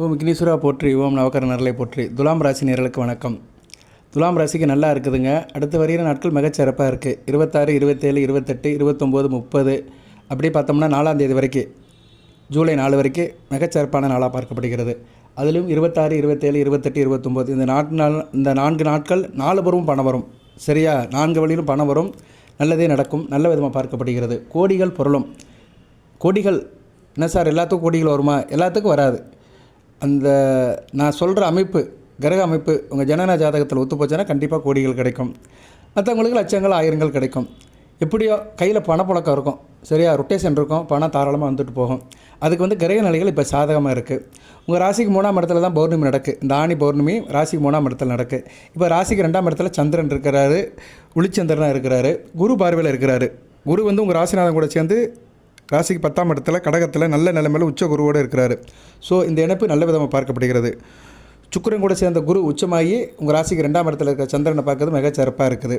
ஓம் விக்னேஸ்வரா போற்றி, ஓம் நவக்கர நரலை போற்றி. துலாம் ராசி நேயர்களுக்கு வணக்கம். துலாம் ராசிக்கு நல்லா இருக்குதுங்க. அடுத்து வருகிற நாட்கள் மிகச்சிறப்பாக இருக்குது. 26, 27, 28, 29, 30 அப்படியே பார்த்தோம்னா 4ஆம் தேதி வரைக்கும், ஜூலை 4 வரைக்கும் மிகச்சிறப்பான நாளாக பார்க்கப்படுகிறது. அதிலும் 26, 27, 28, 29 இந்த 4 நாட்கள் 4 புறமும் பணம் வரும். சரியா? 4 வழியிலும் பணம் வரும். நல்லதே நடக்கும். நல்ல விதமாக பார்க்கப்படுகிறது. கோடிகள் புரளும். கோடிகள் என்ன சார் எல்லாத்துக்கும் கோடிகள் வருமா? எல்லாத்துக்கும் வராது. அந்த நான் சொல்கிற அமைப்பு, கிரக அமைப்பு உங்கள் ஜனன ஜாதகத்தில் ஒத்து போச்சுன்னா கண்டிப்பாக கோடிகள் கிடைக்கும். மற்றவங்களுக்கு லட்சங்கள், ஆயிரங்கள் கிடைக்கும். எப்படியோ கையில் பணப்புழக்கம் இருக்கும். சரியா? ரொட்டேஷன் இருக்கும். பணம் தாராளமாக வந்துட்டு போகும். அதுக்கு கிரக நிலைகள் இப்போ சாதகமாக இருக்குது. உங்கள் ராசிக்கு 3ஆம் இடத்துல தான் பௌர்ணமி நடக்குது. இந்த ஆணி பௌர்ணமி ராசிக்கு 3ஆம் இடத்துல நடக்குது. இப்போ ராசிக்கு 2ஆம் இடத்துல சந்திரன் இருக்கிறாரு. ஒளிச்சந்திரனாக இருக்கிறாரு. குரு பார்வையில் இருக்கிறாரு. குரு உங்கள் ராசிநாதன் கூட சேர்ந்து ராசிக்கு 10ஆம் இடத்துல கடகத்தில் நல்ல நிலைமையில் உச்ச குருவோடு இருக்கிறாரு. ஸோ இந்த இணைப்பு நல்ல விதமாக பார்க்கப்படுகிறது. சுக்கிரன் கூட சேர்ந்த குரு உச்சமாகி உங்கள் ராசிக்கு 2ஆம் இடத்துல இருக்கிற சந்திரனை பார்க்கறது மிகச்சிறப்பாக இருக்குது.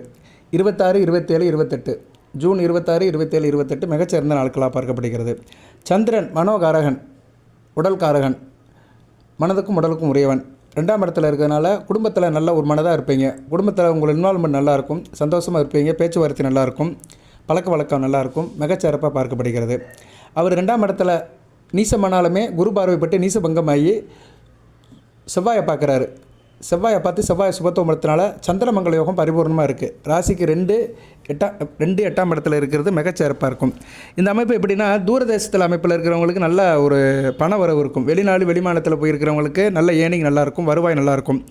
26, 27, 28 ஜூன் 26, 27, 28 மிகச்சிறந்த நாட்களாக பார்க்கப்படுகிறது. சந்திரன் மனோகாரகன், உடல்காரகன், மனதுக்கும் உடலுக்கும் உரியவன். 2ஆம் இடத்துல இருக்கிறதுனால குடும்பத்தில் நல்ல ஒரு மனதாக இருப்பீங்க. குடும்பத்தில் உங்கள் இன்வால்மெண்ட் நல்லாயிருக்கும். சந்தோஷமாக இருப்பீங்க. பேச்சுவார்த்தை நல்லாயிருக்கும். பழக்க வழக்கம் நல்லாயிருக்கும். மிகச்சிறப்பாக பார்க்கப்படுகிறது. அவர் 2ஆம் இடத்துல நீசமானாலுமே குரு பார்வைப்பட்டு நீசபங்கமாகி செவ்வாயை பார்க்குறாரு. செவ்வாயை பார்த்து செவ்வாய் சுபத்துவத்தினால சந்திரமங்கல யோகம் பரிபூர்ணமாக இருக்குது. ராசிக்கு 2, 8ஆம் இடத்துல இருக்கிறது மிகச்சிறப்பாக இருக்கும். இந்த அமைப்பு எப்படின்னா, தூரதேசத்தில் அமைப்பில் இருக்கிறவங்களுக்கு நல்ல ஒரு பண வரவு இருக்கும். வெளிநாடு வெளிமாநிலத்தில் போயிருக்கிறவங்களுக்கு நல்ல ஏர்னிங் நல்லாயிருக்கும். வருவாய் நல்லாயிருக்கும்.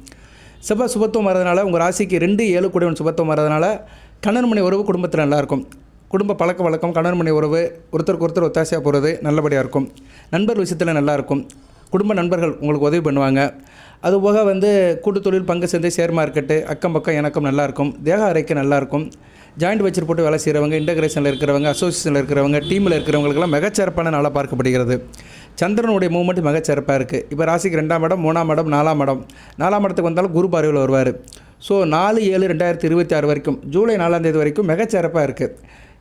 செவ்வாய் சுபத்துவம் வரதுனால உங்கள் ராசிக்கு 2, 7 கூடியவன் சுபத்துவம் வரதுனால கணவன் மனை உறவு குடும்பத்தில் நல்லாயிருக்கும். குடும்ப பழக்க வழக்கம், கணவன் மனை உறவு, ஒருத்தருக்கு ஒருத்தர் ஒத்தாசையாக போகிறது நல்லபடியாக இருக்கும். நண்பர் விஷயத்தில் நல்லாயிருக்கும். குடும்ப நண்பர்கள் உங்களுக்கு உதவி பண்ணுவாங்க. அதுபோக கூட்டு தொழில், பங்கு சந்தை, ஷேர் மார்க்கெட்டு, அக்கம் பக்கம் எனக்கும் நல்லாயிருக்கும். தேக ஆரோக்கியம் நல்லாயிருக்கும். ஜாயிண்ட் வெச்சர் போட்டு வேலை செய்கிறவங்க, இன்டகிரேஷனில் இருக்கிறவங்க, அசோசியேஷனில் இருக்கிறவங்க, டீமில் இருக்கிறவங்களுக்கெல்லாம் மிகச்சிறப்பான நாளாக பார்க்கப்படுகிறது. சந்திரனுடைய மூவ்மெண்ட் மிகச்சிறப்பாக இருக்குது. இப்போ ராசிக்கு 2ஆம் இடம், 3ஆம் இடம், 4ஆம் இடம். 4ஆம் இடத்துக்கு வந்தாலும் குரு பார்வையில் வருவார். ஸோ 4, 7, 2026 வரைக்கும், ஜூலை 4ஆம் தேதி வரைக்கும் மிகச்சிறப்பாக இருக்குது.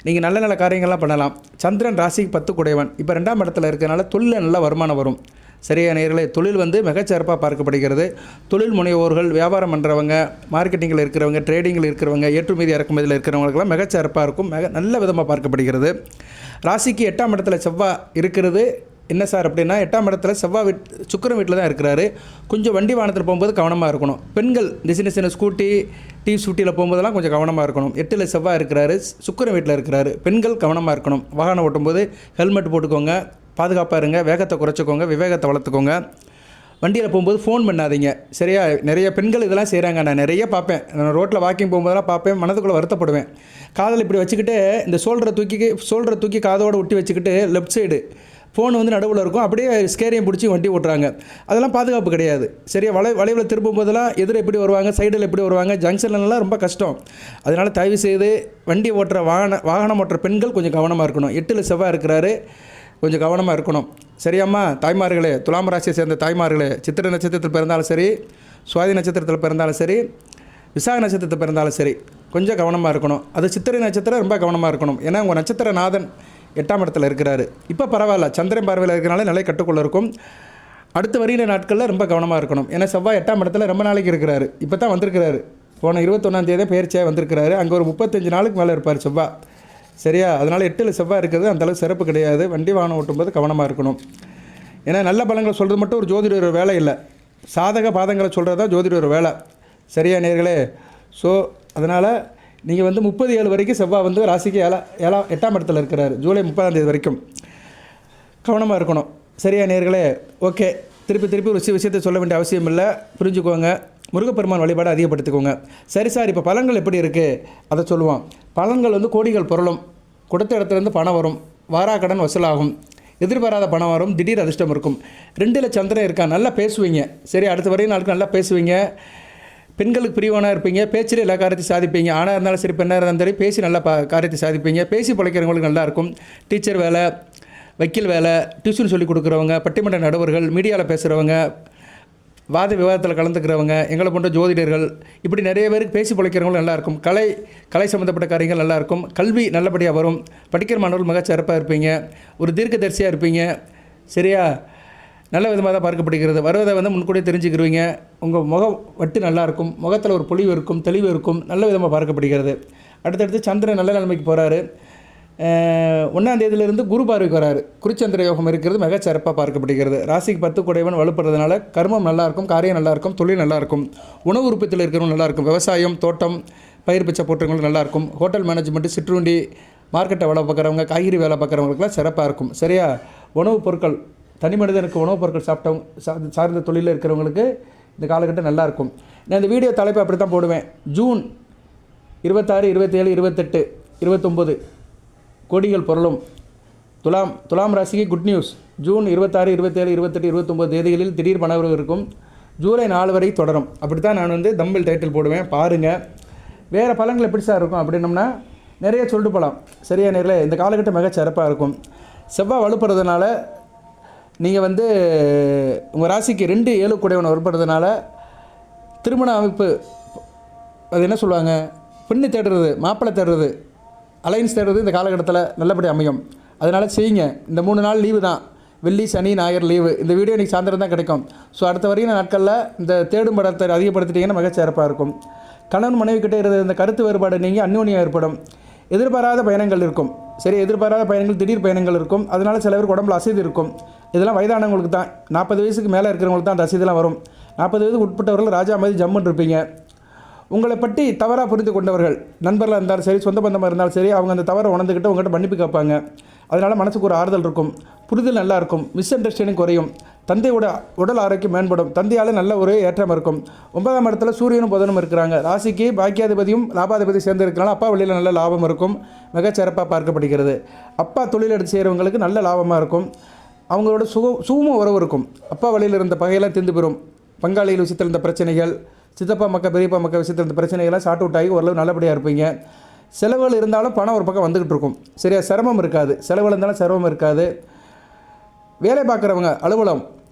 நீங்கள் நல்ல நல்ல காரியங்கள்லாம் பண்ணலாம். சந்திரன் ராசிக்கு 10 கூடையவன். இப்போ 2ஆம் இடத்துல இருக்கிறனால தொழிலில் நல்ல வருமானம் வரும். சரியா நேயர்களே? தொழில் மிகச்சிறப்பாக பார்க்கப்படுகிறது. தொழில் முனைவோர்கள், வியாபாரம் பண்ணுறவங்க, மார்க்கெட்டிங்கில் இருக்கிறவங்க, ட்ரேடிங்கில் இருக்கிறவங்க, ஏற்றுமதி இறக்குமதியில் இருக்கிறவங்களுக்கெல்லாம் மிகச்சிறப்பாக இருக்கும். நல்ல விதமாக பார்க்கப்படுகிறது. ராசிக்கு 8ஆம் இடத்துல செவ்வாய் இருக்கிறது. என்ன சார் அப்படின்னா, 8ஆம் இடத்துல செவ்வாய் சுக்கிரன் வீட்டில் தான் இருக்கிறாரு. கொஞ்சம் வண்டி வாகனத்தில் போகும்போது கவனமாக இருக்கணும். பெண்கள் இந்த சின்ன சின்ன ஸ்கூட்டி, ஸ்கூட்டியில் போகும்போதெல்லாம் கொஞ்சம் கவனமாக இருக்கணும். 8ல் செவ்வாய் இருக்கிறாரு. சுக்கிரன் வீட்டில் இருக்கிறாரு. பெண்கள் கவனமாக இருக்கணும். வாகனம் ஓட்டும்போது ஹெல்மெட் போட்டுக்கோங்க. பாதுகாப்பாக இருங்க. வேகத்தை குறைச்சிக்கோங்க. விவேகத்தை வளர்த்துக்கோங்க. வண்டியில் போகும்போது ஃபோன் பண்ணாதீங்க. சரியா? நிறைய பெண்கள் இதெல்லாம் செய்கிறாங்க. நான் நிறைய பார்ப்பேன். நான் ரோட்டில் வாக்கிங் போகும்போதெல்லாம் பார்ப்பேன். மனதுக்குள்ளே வருத்தப்படுவேன். காதில் இப்படி வச்சுக்கிட்டு இந்த ஷோல்டரை தூக்கி காதோடு ஒட்டி வச்சுக்கிட்டு லெஃப்ட் சைடு ஃபோன் நடுவில் இருக்கும். அப்படியே ஸ்கேரியம் பிடிச்சி வண்டி ஓட்டுறாங்க. அதெல்லாம் பாதுகாப்பு கிடையாது. சரியா? வளைவில் திரும்பும் போதெல்லாம் எதிர எப்படி வருவாங்க, சைடில் எப்படி வருவாங்க, ஜங்ஷன்லாம் ரொம்ப கஷ்டம். அதனால் தயவு செய்து வண்டி ஓட்டுற வாகனம் ஓட்டுற பெண்கள் கொஞ்சம் கவனமாக இருக்கணும். 8ல் செவ்வாய் இருக்கிறாரு. கொஞ்சம் கவனமாக இருக்கணும். சரியாம்மா? தாய்மார்களே, துலாம் ராசியை சேர்ந்த தாய்மார்களே, சித்திரை நட்சத்திரத்தில் பிறந்தாலும் சரி, சுவாதி நட்சத்திரத்தில் பிறந்தாலும் சரி, விசாக நட்சத்திரத்தில் பிறந்தாலும் சரி, கொஞ்சம் கவனமாக இருக்கணும். அது சித்திரை நட்சத்திரம் ரொம்ப கவனமாக இருக்கணும். ஏன்னா உங்கள் நட்சத்திர நாதன் 8ஆம் இடத்துல இருக்கிறாரு. இப்போ பரவாயில்ல, சந்திரன் பார்வையில் இருக்கிறனால நிலை கட்டுக்குள்ளே இருக்கும். அடுத்த வருகிற நாட்களில் ரொம்ப கவனமாக இருக்கணும். ஏன்னா செவ்வாய் 8ஆம் இடத்துல ரொம்ப நாளைக்கு இருக்கிறாரு. இப்போ தான் வந்திருக்கிறாரு. போன 21ஆம் தேதி பயிற்சியாக வந்திருக்கிறாரு. அங்கே ஒரு 35 நாளுக்கு மேலே இருப்பார் செவ்வாய். சரியா? அதனால் 8ல் செவ்வாய் இருக்கிறது அந்தளவுக்கு சிறப்பு கிடையாது. வண்டி வாகனம் ஓட்டும்போது கவனமாக இருக்கணும். ஏன்னா நல்ல பலங்களை சொல்கிறது மட்டும் ஒரு ஜோதிடர் வேலை இல்லை. சாதக பாதங்களை சொல்கிறது தான் ஜோதிடர் வேலை. சரியா நேயர்களே? ஸோ அதனால் நீங்கள் 30/7 வரைக்கும் செவ்வாய் ராசிக்கு 8ஆம் இடத்துல இருக்கிறார். ஜூலை 30ஆம் தேதி வரைக்கும் கவனமாக இருக்கணும். சரியா நேயர்களே? ஓகே. திருப்பி ஒரு விஷயத்தை சொல்ல வேண்டிய அவசியம் இல்லை. புரிஞ்சுக்கோங்க. முருகப்பெருமான் வழிபாடு அதிகப்படுத்திக்கோங்க. சரி சார், இப்போ பலன்கள் எப்படி இருக்குது அதை சொல்லுவோம். பலன்கள் கோடிகள் புரளும். கொடுத்த இடத்துலேருந்து பணம் வரும். வாராக்கடன் வசூலாகும். எதிர்பாராத பணம் வரும். திடீர் அதிர்ஷ்டம் இருக்கும். 2ல் சந்திரன் இருக்கா. நல்லா பேசுவீங்க. சரி, அடுத்த வரையும் நாளுக்கு நல்லா பேசுவீங்க. பெண்களுக்கு பிரிவானாக இருப்பீங்க. பேச்சில் எல்லா காரியத்தையும் சாதிப்பீங்க. ஆணாக இருந்தாலும் சரி, பெண்ணாக இருந்தாலும் சரி, பேசி நல்லா காரியத்தை சாதிப்பீங்க. பேசி பிழைக்கிறவங்களுக்கு நல்லாயிருக்கும். டீச்சர் வேலை, வக்கீல் வேலை, டியூஷன் சொல்லிக் கொடுக்குறவங்க, பட்டிமன்ற நடுவர்கள், மீடியாவில் பேசுகிறவங்க, வாத விவாதத்தில் கலந்துக்கிறவங்க, எங்களை போன்ற ஜோதிடர்கள், இப்படி நிறைய பேருக்கு பேசி பிழைக்கிறவங்களும் நல்லாயிருக்கும். கலை சம்மந்தப்பட்ட காரியங்கள் நல்லாயிருக்கும். கல்வி நல்லபடியாக வரும். படிக்கிற மாணவர்கள் மிகச்சிறப்பாக இருப்பீங்க. ஒரு தீர்க்கதரிசியாக இருப்பீங்க. சரியா? நல்ல விதமாக தான் பார்க்கப்படுகிறது. வருவதை வந்து முன்கூட்டியே தெரிஞ்சுக்கிருவீங்க. உங்கள் முகம் வட்டு நல்லாயிருக்கும், முகத்தில் ஒரு பொலிவு இருக்கும், தெளிவு இருக்கும், நல்ல விதமாக பார்க்கப்படுகிறது. அடுத்தடுத்து சந்திரன் நல்ல நிலைமைக்கு போகிறாரு. 1ஆம் தேதியிலிருந்து குரு பார்வைக்கு வராரு. குருச்சந்திர யோகம் இருக்கிறது, மிக சிறப்பாக பார்க்கப்படுகிறது. ராசிக்கு 10 குடைவன் வலுப்படுறதுனால கர்மம் நல்லாயிருக்கும், காரியம் நல்லாயிருக்கும், தொழில் நல்லாயிருக்கும், உணவு உற்பத்தியில் இருக்கிறவங்க நல்லாயிருக்கும், விவசாயம், தோட்டம், பயிர் பிச்சை போட்டுறவங்களுக்கு நல்லாயிருக்கும், ஹோட்டல் மேனேஜ்மெண்ட்டு, சிற்றுண்டி, மார்க்கெட்டை வேலை பார்க்குறவங்க, காய்கறி வேலை பார்க்குறவங்களுக்குலாம் சிறப்பாக இருக்கும். சரியா? உணவுப் பொருட்கள், தனி மனிதனுக்கு உணவுப் பொருட்கள் சார்ந்த தொழிலில் இருக்கிறவங்களுக்கு இந்த காலகட்டம் நல்லாயிருக்கும். நான் இந்த வீடியோ தலைப்பை அப்படி தான் போடுவேன். ஜூன் 26, 27, 28, 29 கோடிகள் பொருளும். துலாம் ராசிக்கு குட் நியூஸ். ஜூன் 26, 27, 28, 29 தேதிகளில் திடீர் பணவரவு இருக்கும். ஜூலை 4 வரை தொடரும். அப்படி தான் நான் வந்து தம்பிள் டைட்டில் போடுவேன், பாருங்கள். வேறு பலன்கள் எப்படி சார் இருக்கும் அப்படின்னோம்னா நிறைய சொல்லிட்டு போகலாம். சரியா நேரில் இந்த காலகட்டம் மிக சிறப்பாக இருக்கும். செவ்வாய் வலுப்படுறதுனால நீங்கள் வந்து உங்கள் ராசிக்கு 2, 7 குடைவனை வலுப்படுறதுனால திருமண அமைப்பு, அது என்ன சொல்லுவாங்க, பெண்ணு தேடுறது, மாப்பிள்ளை தேடுறது, அலைன்ஸ் தேடுறது இந்த காலகட்டத்தில் நல்லபடி அமையும். அதனால் செய்யுங்க. இந்த 3 நாள் லீவு தான், வெள்ளி, சனி, ஞாயிறு லீவு. இந்த வீடியோ இன்றைக்கி சாயந்தரம் தான் கிடைக்கும். ஸோ அடுத்த வரையும் நாட்களில் இந்த தேடும் படத்தை அதிகப்படுத்திட்டீங்கன்னா மிக சிறப்பாக இருக்கும். கணவன் மனைவி கிட்டே இருந்த இந்த கருத்து வேறுபாடு நீங்கள் அந்யோன்யம் ஏற்படும். எதிர்பாராத பயணங்கள் இருக்கும். சரி, எதிர்பாராத பயணங்கள், திடீர் பயணங்கள் இருக்கும். அதனால் சில பேருக்கு உடம்புல அசதி இருக்கும். இதெல்லாம் வயதானவங்களுக்கு தான், 40 வயசுக்கு மேலே இருக்கிறவங்களுக்கு தான் அந்த அசதிலாம் வரும். 40 வயதுக்கு உட்பட்டவர்கள் ராஜா மாதிரி ஜம்முன்னு இருப்பீங்க. உங்களை பற்றி தவறாக புரிந்து கொண்டவர்கள், நண்பர்களாக இருந்தாலும் சரி, சொந்த பந்தமாக இருந்தாலும் சரி, அவங்க அந்த தவறை உணர்ந்துக்கிட்டு உங்கள்கிட்ட மன்னிப்பு கேட்பாங்க. அதனால் மனசுக்கு ஒரு ஆறுதல் இருக்கும், புரிதல் நல்லாயிருக்கும், மிஸ் அண்டர்ஸ்டாண்டிங் குறையும், தந்தையோட உடல் ஆரோக்கியம் மேம்படும், தந்தையால் நல்ல ஒரு ஏற்றம் இருக்கும். 9ஆம் இடத்துல சூரியனும் புதனும் இருக்கிறாங்க. ராசிக்கு பாக்கியாதிபதியும் லாபாதிபதி சேர்ந்து இருக்கிறனால அப்பா வழியில் நல்ல லாபம் இருக்கும், மிகச்சிறப்பாக பார்க்கப்படுகிறது. அப்பா தொழில் எடுத்து செய்கிறவங்களுக்கு நல்ல லாபமாக இருக்கும். அவங்களோட சுகமும் உறவு இருக்கும். அப்பா வழியில் இருந்த பகையெல்லாம் தீர்ந்து பெறும். பங்காளிகள் விஷயத்தில் இருந்த பிரச்சனைகள், சித்தப்பா மக்கள், பெரியப்பா மக்கள் விஷயத்தில் இருந்த பிரச்சனைகள்லாம் ஷார்ட் அவுட் ஆகி ஓரளவு நல்லபடியாக இருப்பீங்க. செலவுகள் இருந்தாலும் பணம் ஒரு பக்கம் வந்துக்கிட்டு இருக்கும். சரியா? சிரமம் இருக்காது. செலவுகள் இருந்தாலும் சிரமம் இருக்காது. வேலை பார்க்குறவங்க, அலுவலகம்,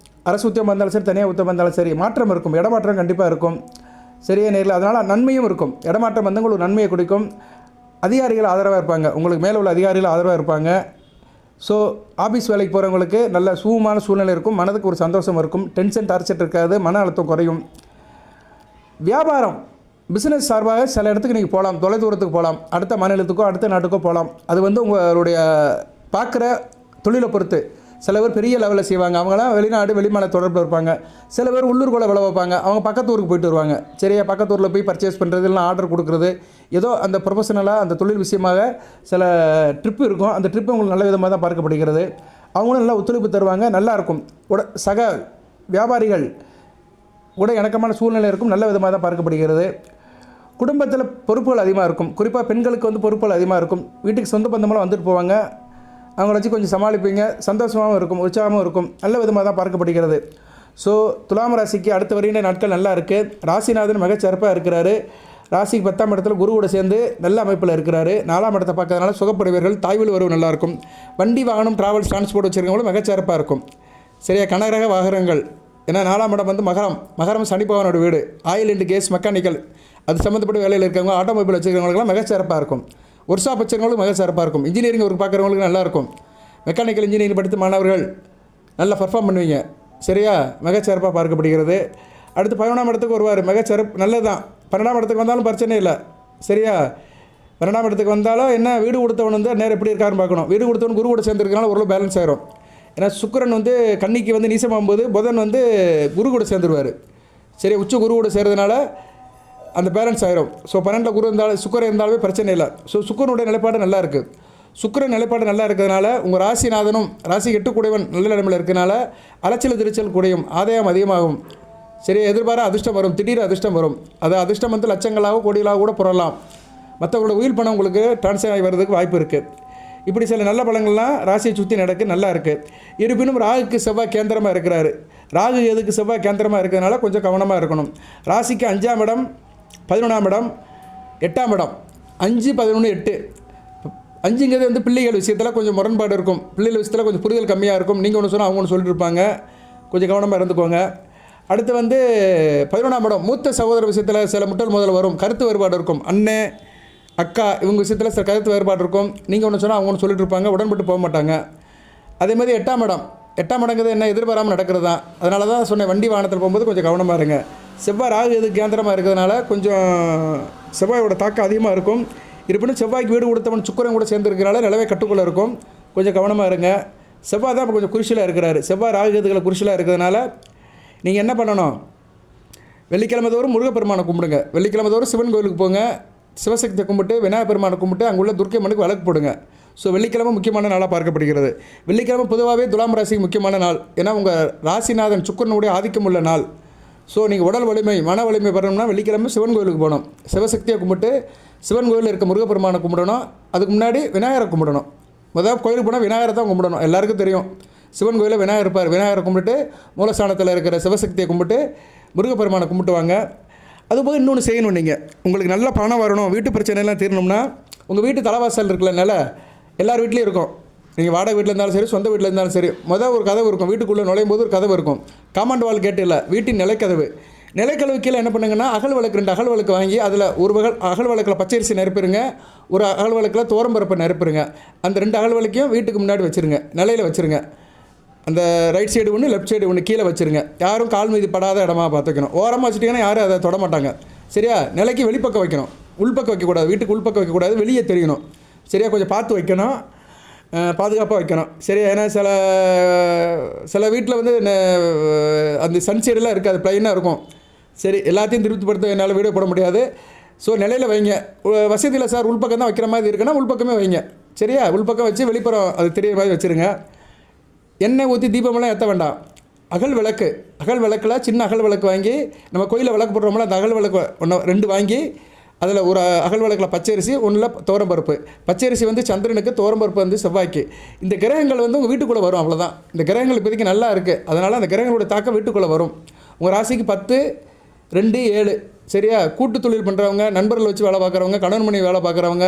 அரசு உத்தியோகம் இருந்தாலும் சரி, தனியாக உத்தியோகம் இருந்தாலும் சரி, மாற்றம் இருக்கும். இடமாற்றம் கண்டிப்பாக இருக்கும். சரியா நேரில்? அதனால் நன்மையும் இருக்கும். இடமாற்றம் வந்து உங்களுக்கு நன்மையை கொடுக்கும். அதிகாரிகள் ஆதரவாக இருப்பாங்க, உங்களுக்கு மேலே உள்ள அதிகாரிகள் ஆதரவாக இருப்பாங்க. ஸோ ஆஃபீஸ் வேலைக்கு போகிறவங்களுக்கு நல்ல சுகமான சூழ்நிலை இருக்கும். மனதுக்கு ஒரு சந்தோஷம் இருக்கும். டென்ஷன், டார்ச்சர் இருக்காது. மன அழுத்தம் குறையும். வியாபாரம், பிஸ்னஸ் சார்பாக சில இடத்துக்கு நீங்கள் போகலாம், தொலைதூரத்துக்கு போகலாம், அடுத்த மாநிலத்துக்கோ அடுத்த நாட்டுக்கோ போகலாம். அது வந்து உங்களுடைய பார்க்குற தொழிலை பொறுத்து. சில பேர் பெரிய லெவலில் செய்வாங்க, அவங்களாம் வெளிநாடு, வெளிமாநில தொடர்பில் இருப்பாங்க. சில பேர் உள்ளூர்குள்ளே விளை வைப்பாங்க, அவங்க பக்கத்து ஊருக்கு போயிட்டு வருவாங்க. சரியா? பக்கத்து ஊரில் போய் பர்ச்சேஸ் பண்ணுறது, இல்லைனா ஆர்டர் கொடுக்குறது, ஏதோ அந்த ப்ரொஃபஷனலாக அந்த தொழில் விஷயமாக சில ட்ரிப்பு இருக்கும். அந்த ட்ரிப்பு உங்களுக்கு நல்ல விதமாக தான் பார்க்கப்படுகிறது. அவங்களும் நல்லா ஒத்துழைப்பு தருவாங்க, நல்லாயிருக்கும். சக வியாபாரிகள் கூட இணக்கமான சூழ்நிலை இருக்கும், நல்ல விதமாக தான் பார்க்கப்படுகிறது. குடும்பத்தில் பொறுப்புகள் அதிகமாக இருக்கும். குறிப்பாக பெண்களுக்கு வந்து பொறுப்புகள் அதிகமாக இருக்கும். வீட்டுக்கு சொந்த பந்தமெல்லாம் வந்துட்டு போவாங்க, அவங்கள வச்சு கொஞ்சம் சமாளிப்பீங்க. சந்தோஷமாகவும் இருக்கும், உற்சாகமும் இருக்கும், நல்ல விதமாக தான் பார்க்கப்படுகிறது. ஸோ துலாம் ராசிக்கு அடுத்த வருகின்ற நாட்கள் நல்லா இருக்குது. ராசிநாதன் மிகச்சிறப்பாக இருக்கிறாரு. ராசிக்கு 10ஆம் இடத்துல குருவோட சேர்ந்து நல்ல அமைப்பில் இருக்கிறாரு. 4ஆம் இடத்தை பார்க்கறதுனால சுகப்படுவீர்கள். தாய்வழி உறவு நல்லாயிருக்கும். வண்டி வாகனம், டிராவல்ஸ், டிரான்ஸ்போர்ட் வச்சுருக்கவங்களும் மிகச்சிறப்பாக இருக்கும். சரியா? கனரக வாகனங்கள், ஏன்னா 4ஆம் இடம் வந்து மகரம் சனி பகவானோட வீடு. ஆயில் அண்ட் கேஸ், மெக்கானிக்கல், அது சம்மந்தப்பட்ட வேலையில் இருக்கிறவங்க, ஆட்டோமொபைல் வச்சுருக்கவங்களுக்குலாம் மிகச்சிறப்பாக இருக்கும். ஒர்க்ஷாப் வச்சுருக்கவங்களுக்கு மிகச்சிறப்பாக இருக்கும். இன்ஜினியரிங் ஒர்க் பார்க்குறவங்களுக்கு நல்லாயிருக்கும். மெக்கானிக்கல் இன்ஜினியரிங் படித்த மாணவர்கள் நல்லா பர்ஃபார்ம் பண்ணுவீங்க. சரியா? மிகச்சிறப்பாக பார்க்கப்படுகிறது. அடுத்து 11ஆம் இடத்துக்கு வருவார். நல்லது தான். 12ஆம் இடத்துக்கு வந்தாலும் பிரச்சனை இல்லை. சரியா? 12ஆம் இடத்துக்கு வந்தாலும் என்ன, வீடு கொடுத்தவன் வந்து நேரம் எப்படி இருக்காருன்னு பார்க்கணும். வீடு கொடுத்தவன் குரு கூட சேர்ந்துருக்கனால ஓரளவு பேலன்ஸ் ஆயிரும். ஏன்னா சுக்கிரன் வந்து கன்னிக்கு வந்து நீசமாகும்போது புதன் வந்து குரு கூட சேர்ந்துருவார். சரி, உச்ச குரு கூட சேர்றதுனால அந்த பேலன்ஸ் ஆயிரும். ஸோ 12 குரு இருந்தாலும் சுக்கிரன் இருந்தாலுமே பிரச்சனை இல்லை. ஸோ சுக்கிரனுடைய நிலைப்பாடு நல்லா இருக்குது. சுக்கிரன் நிலைப்பாடு நல்லா இருக்கிறதுனால உங்கள் ராசிநாதனும் ராசி 8 கூடையவன் நல்ல நிலைமையில் இருக்கிறதுனால அலைச்சல் திருச்சல் கூடையும், ஆதாயம் அதிகமாகும். சரி, எதிர்பாராத அதிர்ஷ்டம் வரும், திடீர் அதிர்ஷ்டம் வரும். அது அதிர்ஷ்டம் வந்து லட்சங்களாக கோடிகளாக கூட புரலாம். மற்றவங்களோட உயிர் பணம் உங்களுக்கு டிரான்ஸ்ஃபர் ஆகி வர்றதுக்கு வாய்ப்பு இருக்குது. இப்படி சில நல்ல பலங்கள்லாம் ராசியை சுற்றி நடக்கு, நல்லா இருக்குது. இருப்பினும் ராகுக்கு செவ்வாய் கேந்திரமாக இருக்கிறாரு. ராகு எதுக்கு செவ்வாய் கேந்திரமாக இருக்கிறதுனால கொஞ்சம் கவனமாக இருக்கணும். ராசிக்கு 5ஆம் இடம், 11ஆம் இடம், 8ஆம் இடம், 5, 11, 8. 5ங்கிறது வந்து பிள்ளைகள் விஷயத்தில் கொஞ்சம் முரண்பாடு இருக்கும். பிள்ளைகள் விஷயத்தில் கொஞ்சம் புரிதல் கம்மியாக இருக்கும். நீங்கள் ஒன்று சொன்னால் அவங்க ஒன்று சொல்லிட்டு இருப்பாங்க. கொஞ்சம் கவனமாக இருந்துக்கோங்க. அடுத்து வந்து 11ஆம் இடம், மூத்த சகோதர விஷயத்தில் சில முட்டல் முதல்ல வரும். கருத்து வேறுபாடு இருக்கும். அண்ணன், அக்கா இவங்க விஷயத்தில் சில கருத்து வேறுபாடு இருக்கும். நீங்கள் ஒன்று சொன்னால் அவங்க ஒன்று சொல்லிட்டு இருப்பாங்க, உடன்பட்டு போக மாட்டாங்க. அதேமாதிரி 8ஆம் இடம், 8ஆம் இடங்கிறது என்ன, எதிர்பாராமல் நடக்கிறது தான். அதனால தான் சொன்னேன், வண்டி வாகனத்தில் போகும்போது கொஞ்சம் கவனமாக இருங்க. செவ்வாய் ராகு எது கேந்திரமாக இருக்கிறதுனால கொஞ்சம் செவ்வாயோட தாக்கம் அதிகமாக இருக்கும். இருப்பினும் செவ்வாய்க்கு வீடு கொடுத்தவன் சுக்கிரன் கூட சேர்ந்துருக்கிறனால நிலவே கட்டுக்குள்ளே இருக்கும். கொஞ்சம் கவனமாக இருங்க. செவ்வாய் தான் இப்போ கொஞ்சம் குறிச்சலாக இருக்கிறாரு. செவ்வாய் ராகு எதுகளை குறிச்சலாக இருக்கிறதுனால நீங்கள் என்ன பண்ணணும், வெள்ளிக்கிழமை தோறும் முருகப்பெருமானை கும்பிடுங்க. வெள்ளிக்கிழமை தோறும் சிவன் கோயிலுக்கு போங்க. சிவசக்தியை கும்பிட்டு விநாயகர் பெருமானை கும்பிட்டு அங்குள்ள துர்க்கை மனுக்கு விளக்கு போடுங்க. ஸோ வெள்ளிக்கிழமை முக்கியமான நாளாக பார்க்கப்படுகிறது. வெள்ளிக்கிழமை பொதுவாகவே துலாம் ராசிக்கு முக்கியமான நாள். ஏன்னா உங்கள் ராசிநாதன் சுக்கிரனுடைய ஆதிக்கம் உள்ள நாள். ஸோ நீங்கள் உடல் வலிமை மன வலிமை பெறணும்னா வெள்ளிக்கிழமை சிவன் கோயிலுக்கு போகணும். சிவசக்தியை கும்பிட்டு சிவன் கோயிலில் இருக்க முருகப்பெருமானை கும்பிடணும். அதுக்கு முன்னாடி விநாயகரை கும்பிடணும். முதல் கோயிலுக்கு போனால் விநாயகரை தான் கும்பிடணும். எல்லாருக்கும் தெரியும், சிவன் கோயிலில் விநாயகர் இருப்பார். விநாயகரை கும்பிட்டு மூலஸ்தானத்தில் இருக்கிற சிவசக்தியை கும்பிட்டு முருகப்பெருமானை கும்பிட்டுவாங்க. அதுபோக இன்னொன்று செய்யணும். நீங்கள் உங்களுக்கு நல்ல பணம் வரணும், வீட்டு பிரச்சனைலாம் தீரணும்னா உங்கள் வீட்டு தலைவாசல் இருக்குல்ல, நில எல்லார் வீட்லேயும் இருக்கும். நீங்கள் வாடகை வீட்டில் இருந்தாலும் சரி, சொந்த வீட்டில் இருந்தாலும் சரி, ஒரு கதவு இருக்கும். வீட்டுக்குள்ளே நுழையும் போது ஒரு கதவு இருக்கும். காம்பவுண்ட் வால் கேட்டு இல்லை, வீட்டின் நிலைக்கதவு. நிலைக்கதவு கீழே என்ன பண்ணுங்கன்னா, அகல் விளக்கு 2 அகல் விளக்கு வாங்கி அதில் ஒரு அகல் விளக்கில் பச்சரிசி நிரப்பிடுங்க, ஒரு அகல் விளக்கில் துவரம்பருப்பை நிரப்பிடுங்க. அந்த 2 அகல் விளக்கையும் வீட்டுக்கு முன்னாடி வச்சுருங்க, நிலையில் வச்சுருங்க. அந்த ரைட் சைடு ஒன்று, லெஃப்ட் சைடு ஒன்று கீழே வச்சுருங்க. யாரும் கால் மீதி படாத இடமா பார்த்துக்கணும். ஓரமாக வச்சுட்டிங்கன்னா யாரும் அதை தொட மாட்டாங்க. சரியா? நிலைக்கு வெளிப்பக்கம் வைக்கணும், உள்பக்கம் வைக்கக்கூடாது. வீட்டுக்கு உள்பக்கம் வைக்கக்கூடாது, வெளியே தெரியணும். சரியா? கொஞ்சம் பார்த்து வைக்கணும், பாதுகாப்பாக வைக்கணும். சரியா? ஏன்னா சில வீட்டில் வந்து அந்த சன்சைடெலாம் இருக்காது, ப்ளைனாக இருக்கும். சரி, எல்லாத்தையும் திருப்திப்படுத்த என்னால் வீடியோ போட முடியாது. ஸோ நிலையில் வைங்க. வசதியில் சார் உள்பக்கம் தான் வைக்கிற மாதிரி இருக்குன்னா உள்பக்கமே வைங்க. சரியா? உள்பக்கம் வச்சு வெளிப்புறம் அது தெரிய மாதிரி வச்சுருங்க. எண்ணெய் ஊற்றி தீபமெல்லாம் ஏற்ற வேண்டாம். அகல் விளக்கில் சின்ன அகல் விளக்கு வாங்கி, நம்ம கோயிலில் விளக்கு போடுறோம்ல, அந்த அகல் விளக்கு 2 வாங்கி அதில் ஒரு அகல் விளக்கில் பச்சரிசி, ஒன்றில் துவரம்பருப்பு. பச்சரிசி வந்து சந்திரனுக்கு, துவரம்பருப்பு வந்து செவ்வாய்க்கு. இந்த கிரகங்கள் வந்து உங்கள் வீட்டுக்குள்ளே வரும். அவ்வளோதான். இந்த கிரகங்கள் இப்போதைக்கு நல்லா இருக்குது. அதனால் அந்த கிரகங்களோட தாக்கம் வீட்டுக்குள்ளே வரும். உங்கள் ராசிக்கு 10, 2, 7. சரியா? கூட்டு தொழில் பண்ணுறவங்க, நண்பர்கள் வச்சு வேலை பார்க்குறவங்க, கணவன் மனைவி வேலை பார்க்குறவங்க,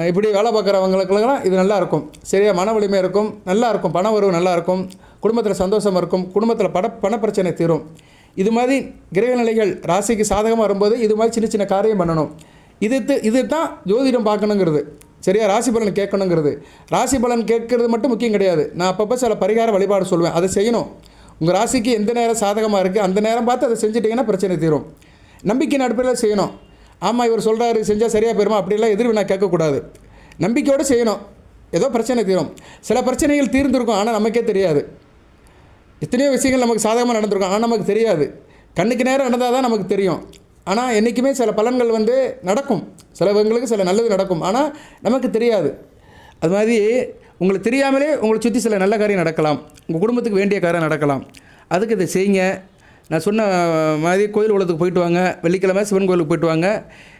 இப்படி வேலை பார்க்குறவங்களுக்கெல்லாம் இது நல்லாயிருக்கும். சரியா? மன வலிமை இருக்கும், நல்லாயிருக்கும், பண வரவு நல்லாயிருக்கும், குடும்பத்தில் சந்தோஷமாக இருக்கும், குடும்பத்தில் பணப்பிரச்சனை தீரும். இது மாதிரி கிரக நிலைகள் ராசிக்கு சாதகமாக வரும்போது இது மாதிரி சின்ன சின்ன காரியம் பண்ணணும். இது தான் ஜோதிடம் பார்க்கணுங்கிறது. சரியா? ராசி பலன் கேட்கணுங்கிறது. ராசி பலன் கேட்கறது மட்டும் முக்கியம் கிடையாது. நான் அப்பப்போ சில பரிகார வழிபாடு சொல்லுவேன், அதை செய்யணும். உங்கள் ராசிக்கு எந்த நேரம் சாதகமாக இருக்குது அந்த நேரம் பார்த்து அதை செஞ்சுட்டிங்கன்னா பிரச்சனை தீரும். நம்பிக்கையின் அடிப்படையில் செய்யணும். ஆமாம், இவர் சொல்கிறாரு செஞ்சால் சரியாக போயிருமா அப்படிலாம் எதிர்வு நான் கேட்கக்கூடாது. நம்பிக்கையோடு செய்யணும். ஏதோ பிரச்சனை தீரும். சில பிரச்சனைகள் தீர்ந்துருக்கும், ஆனால் நமக்கே தெரியாது. எத்தனையோ விஷயங்கள் நமக்கு சாதகமாக நடந்திருக்கும், ஆனால் நமக்கு தெரியாது. கண்ணுக்கு நேரம் நடந்தால் தான் நமக்கு தெரியும். ஆனால் என்றைக்குமே சில பலன்கள் வந்து நடக்கும். சிலவங்களுக்கு சில நல்லது நடக்கும், ஆனால் நமக்கு தெரியாது. அது மாதிரி உங்களுக்கு தெரியாமலே உங்களை சுற்றி சில நல்ல காரியம் நடக்கலாம், உங்கள் குடும்பத்துக்கு வேண்டிய காரியம் நடக்கலாம். அதுக்கு இதை செய்யுங்க. நான் சொன்ன மாதிரி கோயில் உலகத்துக்கு போயிட்டு வாங்க. வெள்ளிக்கிழமை சிவன் கோயிலுக்கு போயிட்டு வாங்க.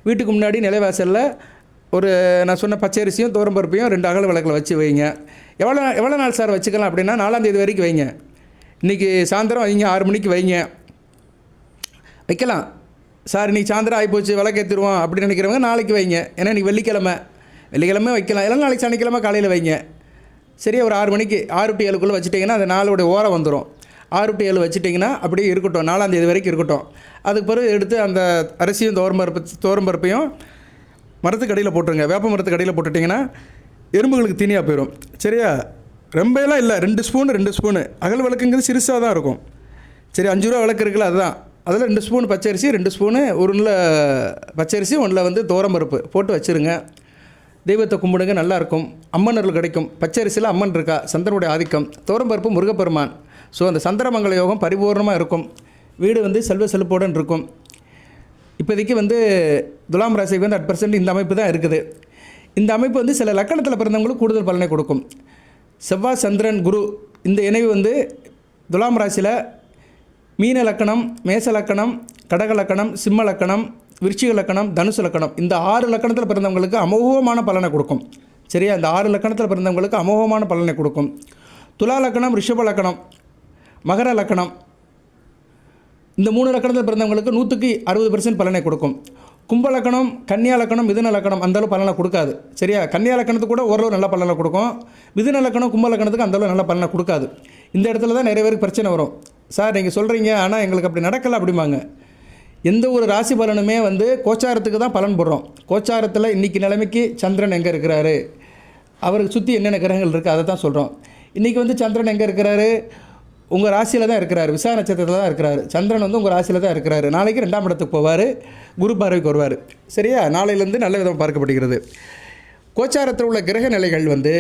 வீட்டுக்கு முன்னாடி நிலைவாசலில் நான் சொன்ன பச்சரிசியும் துவரம்பருப்பையும் 2 அகல் விளக்கில் வச்சு வைங்க. எவ்வளோ நாள் சார் வச்சுக்கலாம் அப்படின்னா 4ஆம் தேதி வரைக்கும் வைங்க. இன்றைக்கி சாயந்தரம் வைங்க, 6 மணிக்கு வைங்க, வைக்கலாம். சார் இன்றைக்கி சாயந்தரம் ஆகிப்போச்சு விளக்கேற்றிடுவோம் அப்படின்னு நினைக்கிறவங்க நாளைக்கு வைங்க. ஏன்னா இன்றைக்கி வெள்ளிக்கிழமை வைக்கலாம். எல்லாம் நாளைக்கு சனிக்கிழமை காலையில் வைங்க. சரியா? ஒரு 6 மணிக்கு 6 to 7க்குள்ளே வச்சுட்டிங்கன்னா அந்த நாளுடைய ஓரம் வந்துடும். 6 to 7 வச்சுட்டிங்கன்னா அப்படியே இருக்கட்டும், 4ஆம் தேதி வரைக்கும் இருக்கட்டும். அதுக்கு பிறகு எடுத்து அந்த அரிசியும் துவரம்பருப்பையும் மரத்துக்கு அடியில் போட்டுருங்க. வேப்ப மரத்துக்கு அடியில் போட்டுட்டிங்கன்னா எறும்புகளுக்கு தீனியாக போயிடும். சரியா? ரொம்பலாம் இல்லை, 2 ஸ்பூனு அகல் விளக்குங்கிறது சிறுசாக தான் இருக்கும். சரி, 5 ரூபா விளக்கு இருக்குல்ல, அதுதான். அதில் 2 ஸ்பூன் பச்சரிசி, 2 ஸ்பூனு, 1 பச்சரிசி, 1 வந்து துவரம்பருப்பு போட்டு வச்சுருங்க. தெய்வத்தை கும்பிடுங்க, நல்லாயிருக்கும். அம்மன் அருள் கிடைக்கும். பச்சரிசியில் அம்மன் இருக்கா, சந்திரனுடைய ஆதிக்கம். துவரம்பருப்பு முருகப்பெருமான். ஸோ அந்த சந்திரமங்கல யோகம் பரிபூர்ணமாக இருக்கும். வீடு வந்து செல்வ செழிப்புடன் இருக்கும். இப்போதைக்கு வந்து துலாம் ராசிக்கு வந்து 8% இந்த அமைப்பு தான் இருக்குது. இந்த அமைப்பு வந்து சில லக்கணத்தில் பிறந்தவங்களுக்கு கூடுதல் பலனை கொடுக்கும். செவ்வாய், சந்திரன், குரு இந்த இணைவு வந்து துலாம் ராசியில் மீன லக்கணம், மேச லக்கணம், கடக லக்கணம், சிம்ம லக்கணம், விருச்சிக லக்கணம், தனுசு லக்கணம் இந்த 6 லக்கணத்தில் பிறந்தவங்களுக்கு அமோகமான பலனை கொடுக்கும். சரியா? இந்த 6 லக்கணத்தில் பிறந்தவங்களுக்கு அமோகமான பலனை கொடுக்கும். துலா லக்கணம், ரிஷப லக்கணம், மகர லக்கணம் இந்த 3 லக்கணத்தில் பிறந்தவங்களுக்கு 160% பலனை கொடுக்கும். கும்ப லக்கணம், கன்னியா லக்கணம், மிதுன லக்கணம் அந்தளவு பலனை கொடுக்காது. சரியா? கன்னியா லக்கணத்துக்கு கூட ஓரளவு நல்ல பலனை கொடுக்கும். மிதுன லக்கணம், கும்ப லக்கணத்துக்கு அந்தளவு நல்ல பலனை கொடுக்காது. இந்த இடத்துல தான் நிறைய பேருக்கு பிரச்சனை வரும். சார் நீங்கள் சொல்கிறீங்க, ஆனால் எங்களுக்கு அப்படி நடக்கலை அப்படிம்பாங்க. எந்த ஒரு ராசி பலனுமே வந்து கோச்சாரத்துக்கு தான் பலன் போடுறோம். கோச்சாரத்தில் இன்றைக்கி நிலைமைக்கு சந்திரன் எங்கே இருக்கிறாரு, அவருக்கு சுற்றி என்னென்ன கிரகங்கள் இருக்குது அதை தான் சொல்கிறோம். இன்றைக்கி வந்து சந்திரன் எங்கே இருக்கிறாரு? உங்கள் ராசியில் தான் இருக்கிறார், விசாக நட்சத்திரத்தில் தான் இருக்கிறார். சந்திரன் வந்து உங்கள் ராசியில் தான் இருக்கிறார். நாளைக்கு 2ஆம் இடத்துக்கு போவார், குரு பார்வைக்கு வருவார். சரியா? நாளையிலேருந்து நல்ல விதமாக பார்க்கப்படுகிறது. கோச்சாரத்தில் உள்ள கிரக நிலைகள் வந்து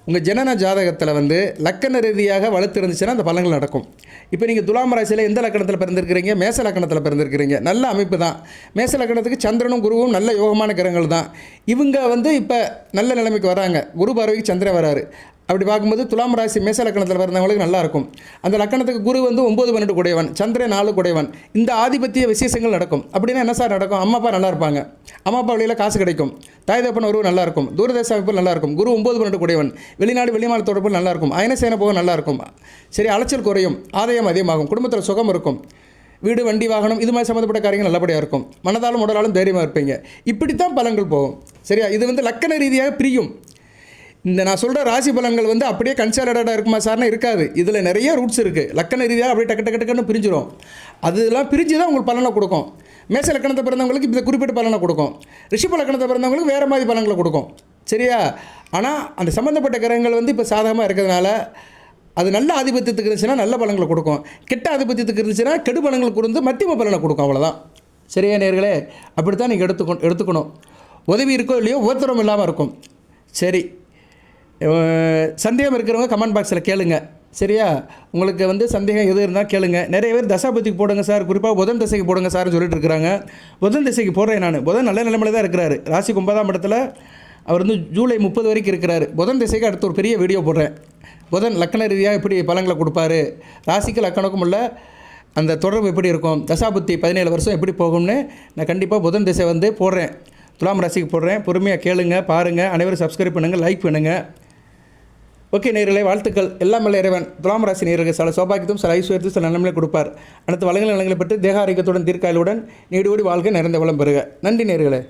உங்கள் ஜனன ஜாதகத்தில் வந்து லக்கண ரீதியாக வலுத்து இருந்துச்சுன்னா அந்த பலன்கள் நடக்கும். இப்போ நீங்கள் துலாம் ராசியில் எந்த லக்கணத்தில் பிறந்திருக்கிறீங்க? மேச லக்கணத்தில் பிறந்திருக்கிறீங்க. நல்ல அமைப்பு தான். மேச லக்கணத்துக்கு சந்திரனும் குருவும் நல்ல யோகமான கிரகங்கள் தான். இவங்க வந்து இப்போ நல்ல நிலைமைக்கு வராங்க. குரு பார்வைக்கு சந்திரன் வராரு. அப்படி பார்க்கும்போது துலாம் ராசி மேச லக்கணத்தில் பிறந்தவங்களுக்கு நல்லாயிருக்கும். அந்த லக்கணத்துக்கு குரு வந்து 9, 12 குடையவன், சந்திரன் 4 குடையவன். இந்த ஆதிபத்திய விசேஷங்கள் நடக்கும். அப்படின்னா என்ன சார் நடக்கும்? அம்மா அப்பா நல்லா இருப்பாங்க, அம்மா அப்பா வழியில் காசு கிடைக்கும், தாய் தகப்பன் உறவு நல்லாயிருக்கும், தூரதேச அமைப்புகள் நல்லாயிருக்கும். குரு 9, 12 குடையவன், வெளிநாடு வெளிமாநில தொடர்புகள் நல்லாயிருக்கும், அயனசேன போக நல்லாயிருக்கும். சரி, அலைச்சல் குறையும், ஆதாயம் அதிகமாகும், குடும்பத்தில் சுகம் இருக்கும், வீடு வண்டி வாகனம் இது மாதிரி சம்மந்தப்பட்ட காரியங்கள் நல்லபடியாக இருக்கும், மனதாலும் உடலாலும் தைரியமாக இருப்பீங்க. இப்படித்தான் பலன்கள் போகும். சரியா? இது வந்து லக்கண ரீதியாக பிரியும். இந்த நான் சொல்கிற ராசி பலன்கள் வந்து அப்படியே கன்சாலிடேட்டாக இருக்குமா சார்னா இருக்காது. இதில் நிறைய ரூட்ஸ் இருக்குது. லக்கண ரீதியாக அப்படியே டக்குன்னு பிரிஞ்சிடும். அதெல்லாம் பிரிஞ்சு தான் உங்களுக்கு பலனை கொடுக்கும். மேச லக்கணத்தை பிறந்தவங்களுக்கு இந்த குறிப்பிட்ட பலனை கொடுக்கும். ரிஷப லக்கணத்தை பிறந்தவங்களுக்கு வேறு மாதிரி பலன்களை கொடுக்கும். சரியா? ஆனால் அந்த சம்மந்தப்பட்ட கிரகங்கள் வந்து இப்போ சாதகமாக இருக்கிறதுனால அது நல்ல ஆதிபத்தியத்துக்கு இருந்துச்சுன்னா நல்ல பலன்களை கொடுக்கும், கெட்ட ஆதிபத்தியத்துக்கு இருந்துச்சுன்னா கெடு பலன்கள் கொடுத்து மத்தியம பலனை கொடுக்கும். அவ்வளோதான். சரியா நேயர்களே? அப்படித்தான் நீங்கள் எடுத்துக்கணும். உதவி இருக்கோ இல்லையோ ஒருத்தரம் இல்லாமல் இருக்கும். சரி, சந்தேகம் இருக்கிறவங்க கமெண்ட் பாக்ஸில் கேளுங்க. சரியா? உங்களுக்கு வந்து சந்தேகம் எது இருந்தால் கேளுங்க. நிறைய பேர் தசாபதிக்கு போடுங்க சார், குறிப்பாக புதன் திசைக்கு போடுங்க சார்னு சொல்லிட்டு இருக்கிறாங்க. புதன் திசைக்கு போடுறேன் நான். புதன் நல்ல நிலைமையில் தான் இருக்கிறாரு. ராசிக்கு 9ஆம் இடத்துல அவர் வந்து ஜூலை 30 வரைக்கும் இருக்கிறார். புதன் திசைக்கு அடுத்து ஒரு பெரிய வீடியோ போடுறேன். புதன் லக்கண ரீதியாக எப்படி பலன்களை கொடுப்பாரு, ராசிக்கு லக்கணக்கும் உள்ள அந்த தொடர்பு எப்படி இருக்கும், தசாபுத்தி 17 வருஷம் எப்படி போகும்னு நான் கண்டிப்பாக புதன் திசை வந்து போடுறேன். துலாம் ராசிக்கு போடுறேன். பொறுமையாக கேளுங்க, பாருங்கள். அனைவரும் சப்ஸ்கிரைப் பண்ணுங்கள், லைக் பண்ணுங்கள். ஓகே நேயர்களே, வாழ்த்துக்கள். எல்லாம் வல்ல இறைவன் துலாம் ராசி நேயர்களுக்கு சில சௌபாகியத்தும் சில ஐஸ்வர்யத்தையும் சில நன்மைகளை கொடுப்பார். அனைத்து வளங்கள் நலங்களை பெற்று தேக ஆரோக்கியத்துடன் தீர்க்காயலுடன் நீடோடி வாழ்க்கை நிறைந்த வளம் பெறுக. நன்றி நேயர்களே.